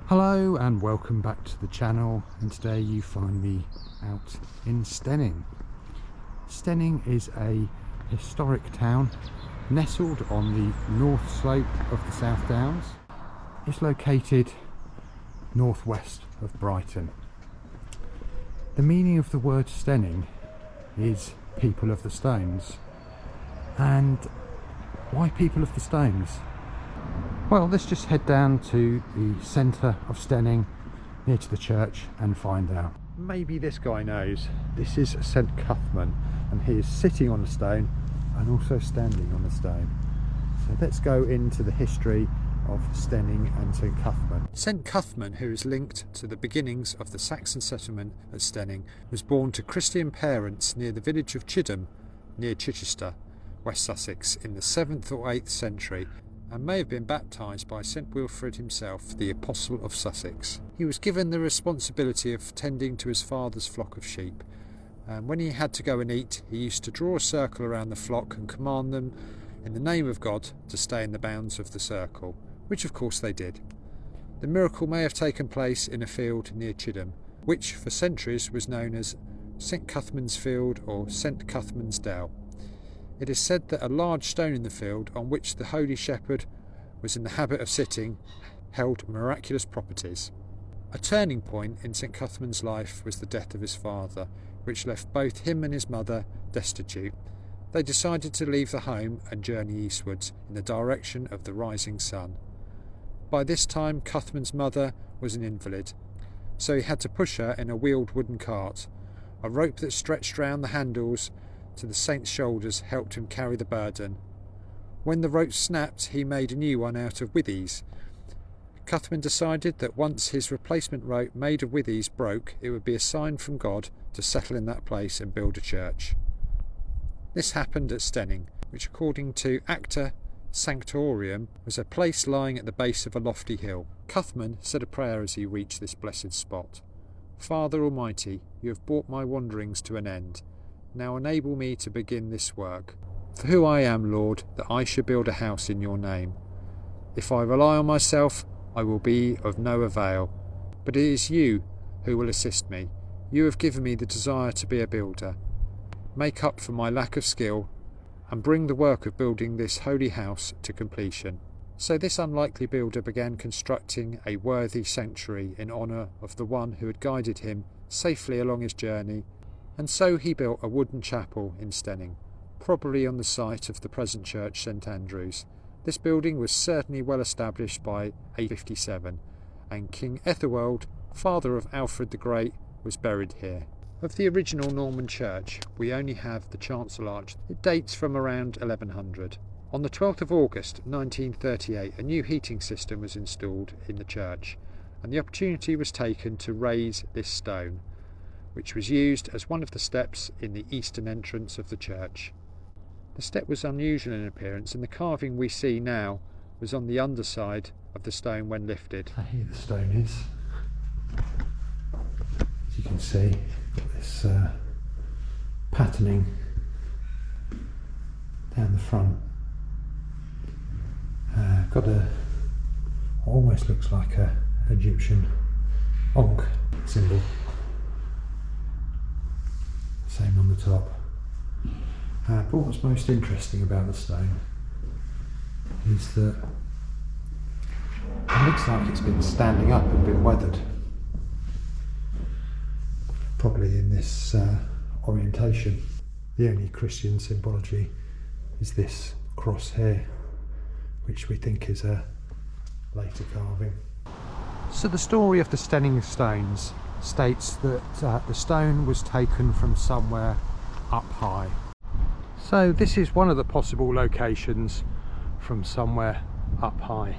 Hello and welcome back to the channel, and today you find me out in Steyning. Steyning is a historic town nestled on the north slope of the South Downs. It's located northwest of Brighton. The meaning of the word Steyning is people of the stones. And why people of the stones? Well, let's just head down to the centre of Steyning, near to the church, and find out. Maybe this guy knows. This is St Cuthman, and he is sitting on a stone and also standing on a stone. So let's go into the history of Steyning and St Cuthman. St Cuthman, who is linked to the beginnings of the Saxon settlement at Steyning, was born to Christian parents near the village of Chidham, near Chichester, West Sussex, in the 7th or 8th century, and may have been baptised by St Wilfrid himself, the Apostle of Sussex. He was given the responsibility of tending to his father's flock of sheep, and when he had to go and eat, he used to draw a circle around the flock and command them, in the name of God, to stay in the bounds of the circle, which of course they did. The miracle may have taken place in a field near Chidham, which for centuries was known as St Cuthman's Field or St Cuthman's Dell. It is said that a large stone in the field, on which the Holy Shepherd was in the habit of sitting, held miraculous properties. A turning point in St Cuthman's life was the death of his father, which left both him and his mother destitute. They decided to leave the home and journey eastwards in the direction of the rising sun. By this time Cuthman's mother was an invalid, so he had to push her in a wheeled wooden cart. A rope that stretched round the handles to the saint's shoulders helped him carry the burden. When the rope snapped, he made a new one out of withies. Cuthman decided that once his replacement rope made of withies broke, it would be a sign from God to settle in that place and build a church. This happened at Steyning, which according to Acta Sanctorum was a place lying at the base of a lofty hill. Cuthman said a prayer as he reached this blessed spot. Father Almighty, you have brought my wanderings to an end. Now enable me to begin this work. For who I am, Lord, that I should build a house in your name. If I rely on myself, I will be of no avail. But it is you who will assist me. You have given me the desire to be a builder. Make up for my lack of skill, and bring the work of building this holy house to completion. So this unlikely builder began constructing a worthy sanctuary in honour of the one who had guided him safely along his journey, and so he built a wooden chapel in Steyning, probably on the site of the present church St Andrew's. This building was certainly well established by 857, and King Ethelwald, father of Alfred the Great, was buried here. Of the original Norman church, we only have the chancel arch. It dates from around 1100. On the 12th of August 1938, a new heating system was installed in the church, and the opportunity was taken to raise this stone, which was used as one of the steps in the eastern entrance of the church. The step was unusual in appearance, and the carving we see now was on the underside of the stone when lifted. Here the stone is. As you can see, got this patterning down the front. Got almost looks like a Egyptian Ankh symbol. Same on the top. But what's most interesting about the stone is that it looks like it's been standing up and been weathered. Probably in this orientation. The only Christian symbology is this cross here, which we think is a later carving. So the story of the Steyning stones states that the stone was taken from somewhere up high. So this is one of the possible locations from somewhere up high.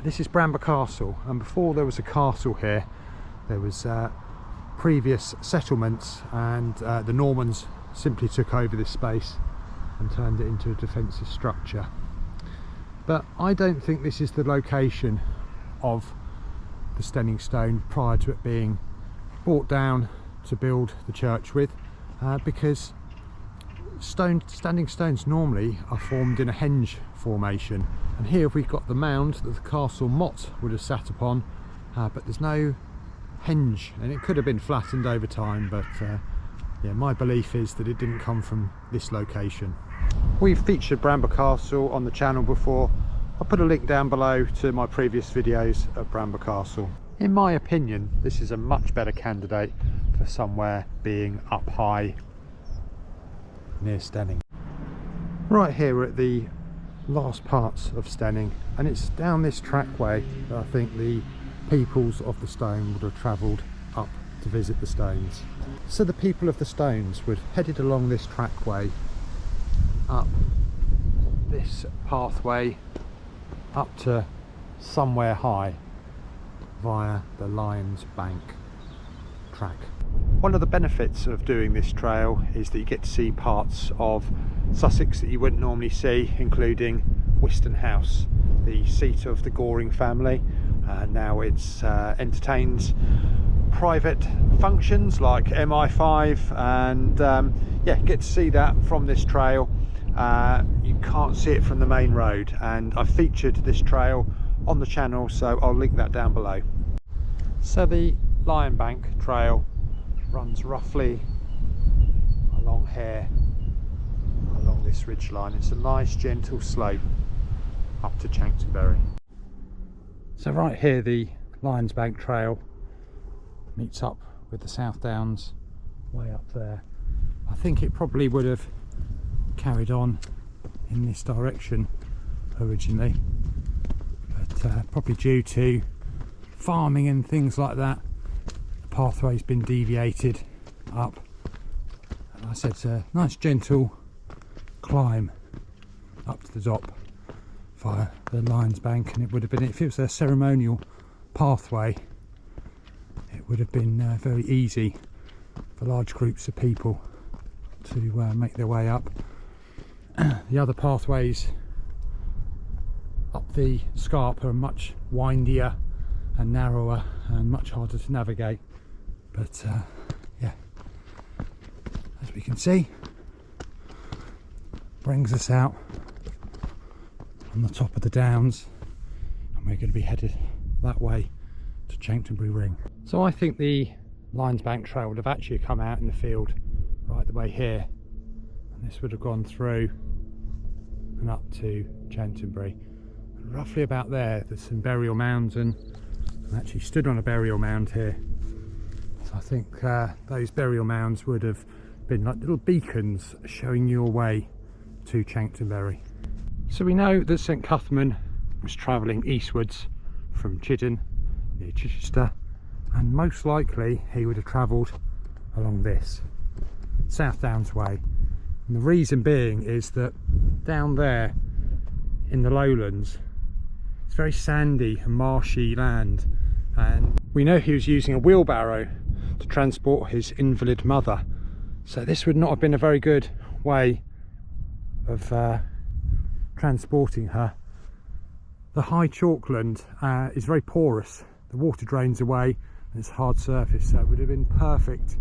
This is Bramber Castle, and before there was a castle here, there was previous settlements, and the Normans simply took over this space and turned it into a defensive structure. But I don't think this is the location of the Steyning stone prior to it being brought down to build the church with, because standing stones normally are formed in a henge formation, and here we've got the mound that the castle motte would have sat upon but there's no henge, and it could have been flattened over time, but yeah, my belief is that it didn't come from this location. We've featured Bramber Castle on the channel before. I'll put a link down below to my previous videos at Bramber Castle. In my opinion, this is a much better candidate for somewhere being up high near Stenning. Right here we're at the last parts of Stenning, and it's down this trackway that I think the peoples of the Stone would have travelled up to visit the Stones. So the people of the Stones would have headed along this trackway up this pathway up to somewhere high via the Lion's Bank track. One of the benefits of doing this trail is that you get to see parts of Sussex that you wouldn't normally see, including Whiston House, the seat of the Goring family. Now it's entertains private functions like MI5, and yeah, get to see that from this trail. You can't see it from the main road, and I've featured this trail on the channel, so I'll link that down below. So the Lion Bank trail runs roughly along here, along this ridge line. It's a nice gentle slope up to Chanctonbury. So right here the Lions Bank trail meets up with the South Downs way up there. I think it probably would have carried on in this direction originally, but probably due to farming and things like that, the pathway's been deviated up. And I said it's a nice gentle climb up to the top via the Lions Bank, and it would have been, if it was a ceremonial pathway, it would have been very easy for large groups of people to make their way up. The other pathways up the scarp are much windier and narrower and much harder to navigate, but yeah, as we can see, brings us out on the top of the downs, and we're going to be headed that way to Chanctonbury Ring. So I think the Lions Bank trail would have actually come out in the field right the way here, and this would have gone through and up to Chanctonbury, and roughly about there's some burial mounds, and I actually stood on a burial mound here, so I think those burial mounds would have been like little beacons showing your way to Chanctonbury. So we know that St Cuthman was travelling eastwards from Chiddon near Chichester, and most likely he would have travelled along this South Downs way. And the reason being is that down there in the lowlands it's very sandy and marshy land, and we know he was using a wheelbarrow to transport his invalid mother, so this would not have been a very good way of transporting her. The high chalkland is very porous, the water drains away, and it's a hard surface, so it would have been perfect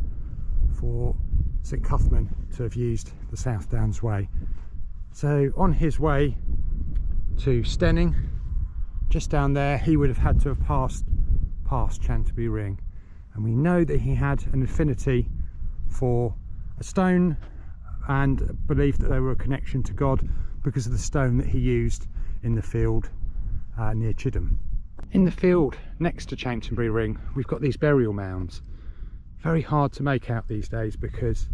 for St Cuthman to have used the South Downs way. So on his way to Stenning, just down there, he would have had to have passed Chanctonbury Ring, and we know that he had an affinity for a stone and believed that they were a connection to God because of the stone that he used in the field near Chiddon. In the field next to Chanctonbury Ring, we've got these burial mounds. Very hard to make out these days because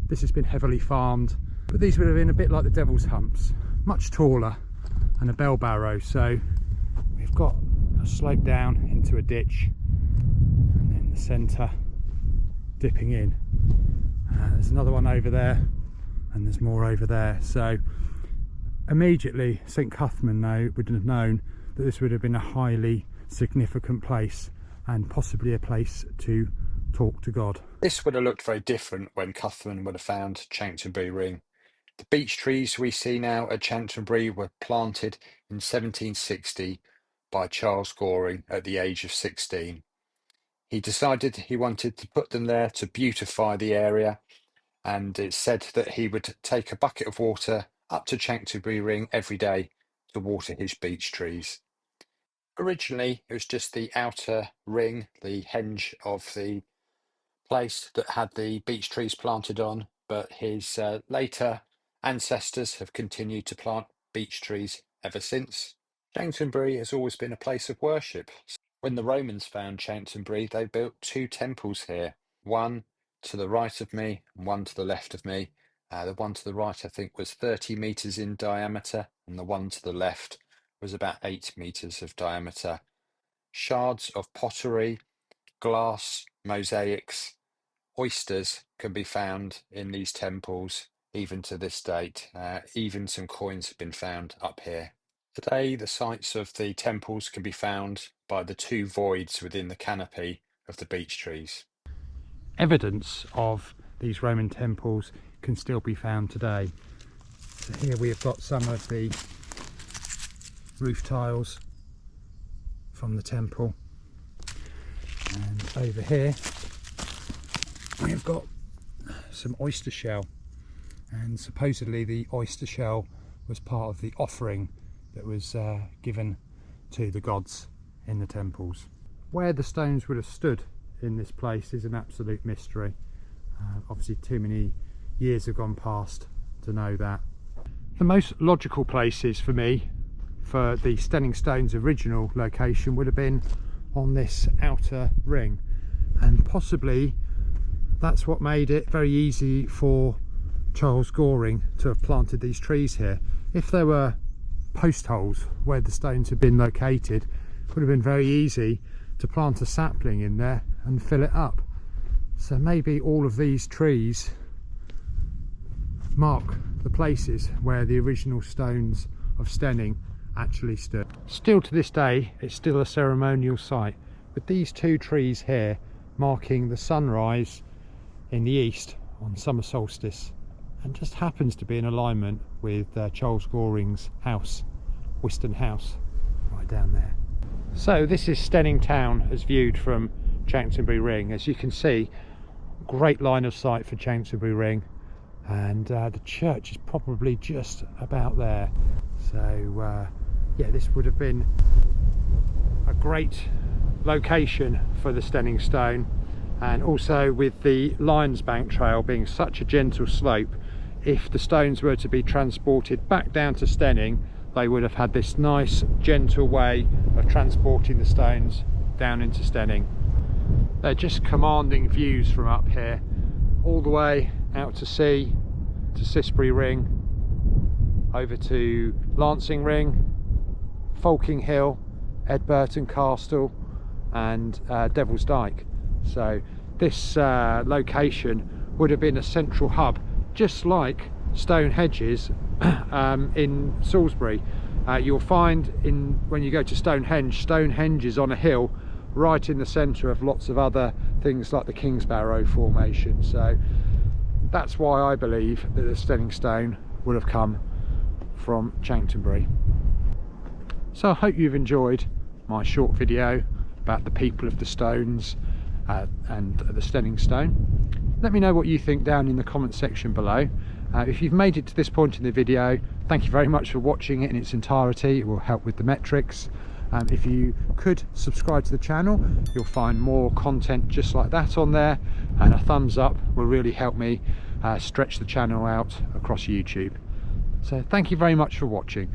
this has been heavily farmed, but these would have been a bit like the Devil's Humps, much taller, and a bell barrow. So we've got a slope down into a ditch, and then the centre dipping in. There's another one over there, and there's more over there. So immediately St Cuthman would have known that this would have been a highly significant place, and possibly a place to talk to God. This would have looked very different when Cuthman would have found Chanctonbury Ring. The beech trees we see now at Chanctonbury were planted in 1760 by Charles Goring at the age of 16. He decided he wanted to put them there to beautify the area, and it's said that he would take a bucket of water up to Chanctonbury Ring every day to water his beech trees. Originally, it was just the outer ring, the henge of the place that had the beech trees planted on, but his later ancestors have continued to plant beech trees ever since. Chanctonbury has always been a place of worship. When the Romans found Chanctonbury, they built two temples here, one to the right of me and one to the left of me. The one to the right, I think, was 30 metres in diameter, and the one to the left was about 8 metres of diameter. Shards of pottery, glass, mosaics, oysters can be found in these temples even to this date. Even some coins have been found up here. Today, the sites of the temples can be found by the two voids within the canopy of the beech trees. Evidence of these Roman temples can still be found today. So here we have got some of the roof tiles from the temple, and over here we have got some oyster shell, and supposedly the oyster shell was part of the offering that was given to the gods in the temples. Where the stones would have stood in this place is an absolute mystery. Obviously too many years have gone past to know that. The most logical places for me for the Stenning Stones original location would have been on this outer ring, and possibly that's what made it very easy for Charles Goring to have planted these trees here. If there were post holes where the stones had been located, it would have been very easy to plant a sapling in there and fill it up. So maybe all of these trees mark the places where the original stones of Stenning actually stood. Still to this day, it's still a ceremonial site, with these two trees here marking the sunrise in the east on summer solstice, and just happens to be in alignment with Charles Goring's house, Wiston House, right down there. So this is Stenning town as viewed from Chanctonbury Ring. As you can see, great line of sight for Chanctonbury Ring, and the church is probably just about there. So yeah, this would have been a great location for the Stenning Stone, and also with the Lions Bank Trail being such a gentle slope, if the stones were to be transported back down to Stenning, they would have had this nice gentle way of transporting the stones down into Stenning. They're just commanding views from up here, all the way out to sea, to Sisbury Ring, over to Lancing Ring, Falking Hill, Edburton Castle and Devil's Dyke. So this location would have been a central hub, just like Stonehenge in Salisbury. You'll find when you go to Stonehenge is on a hill right in the centre of lots of other things like the Kingsbarrow Formation. So that's why I believe that the Stenning Stone would have come from Chanctonbury. So I hope you've enjoyed my short video about the people of the stones and the Stenning Stone. Let me know what you think down in the comment section below. If you've made it to this point in the video, thank you very much for watching it in its entirety. It will help with the metrics. If you could subscribe to the channel, you'll find more content just like that on there, and a thumbs up will really help me stretch the channel out across YouTube. So thank you very much for watching.